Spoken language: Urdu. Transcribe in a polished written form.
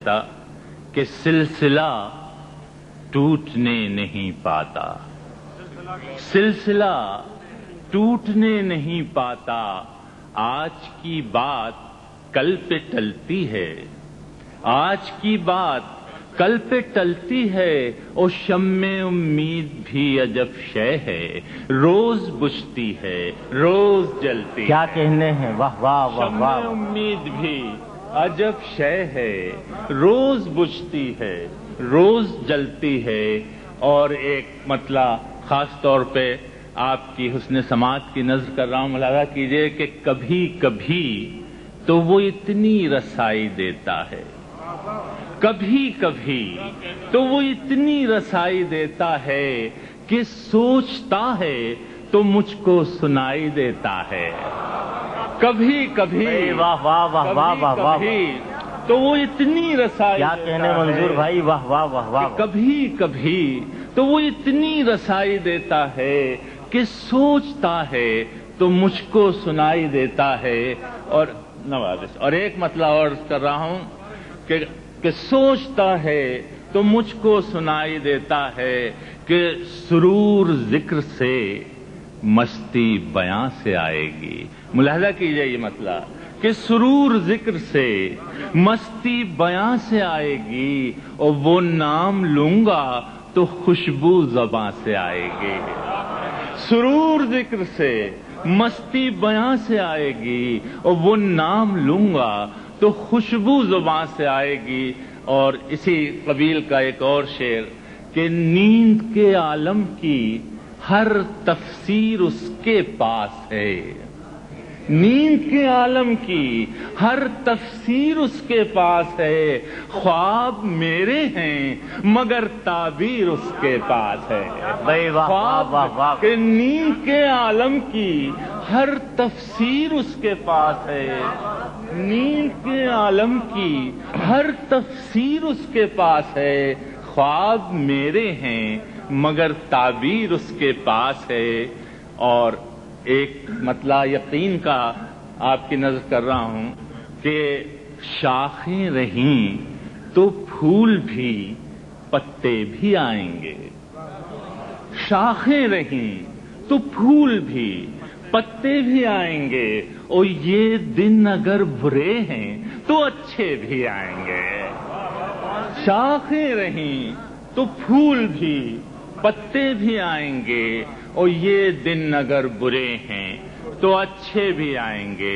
کہتا کہ سلسلہ ٹوٹنے نہیں پاتا، سلسلہ ٹوٹنے نہیں پاتا، آج کی بات کل پہ ٹلتی ہے، آج کی بات کل پہ ٹلتی ہے، اور شمع امید بھی عجب شے ہے، روز بجھتی ہے روز جلتی ہے۔ کیا کہنے ہیں، واہ واہ واہ واہ۔ شمع امید بھی عجب شے ہے، روز بجھتی ہے روز جلتی ہے۔ اور ایک مطلب خاص طور پہ آپ کی حسن سماعت کی نظر کر رہا ہوں، ملاحظہ کیجئے کہ کبھی کبھی تو وہ اتنی رسائی دیتا ہے، کبھی کبھی تو وہ اتنی رسائی دیتا ہے کہ سوچتا ہے تو مجھ کو سنائی دیتا ہے، کبھی کبھی واہ واہ واہ واہ واہ واہ۔ تو وہ اتنی رسائی کیا کہنے منظور بھائی، واہ واہ واہ واہ۔ کبھی کبھی تو وہ اتنی رسائی دیتا ہے کہ سوچتا ہے تو مجھ کو سنائی دیتا ہے۔ اور نوازش اور ایک مطلب اور کر رہا ہوں کہ سوچتا ہے تو مجھ کو سنائی دیتا ہے کہ سرور ذکر سے مستی بیاں سے آئے گی۔ ملاحظہ کیجئے یہ مطلب کہ سرور ذکر سے مستی بیاں سے آئے گی، اور وہ نام لوں گا تو خوشبو زباں سے آئے گی۔ سرور ذکر سے مستی بیاں سے آئے گی، اور وہ نام لوں گا تو خوشبو زباں سے آئے گی۔ اور اسی قبیل کا ایک اور شعر کہ نیند کے عالم کی ہر تفسیر اس کے پاس ہے، نیند کے عالم کی ہر تفسیر اس کے پاس ہے، خواب میرے ہیں مگر تعبیر اس کے پاس ہے۔ خواب کہ نیند کے عالم کی ہر تفسیر اس کے پاس ہے، نیند کے عالم کی ہر تفسیر اس کے پاس ہے، خواب میرے ہیں مگر تعبیر اس کے پاس ہے۔ اور ایک مطلع یقین کا آپ کی نظر کر رہا ہوں کہ شاخیں رہیں تو پھول بھی پتے بھی آئیں گے، شاخیں رہیں تو پھول بھی پتے بھی آئیں گے، اور یہ دن اگر برے ہیں تو اچھے بھی آئیں گے۔ شاخیں رہیں تو پھول بھی پتے بھی آئیں گے، اور یہ دن اگر برے ہیں تو اچھے بھی آئیں گے۔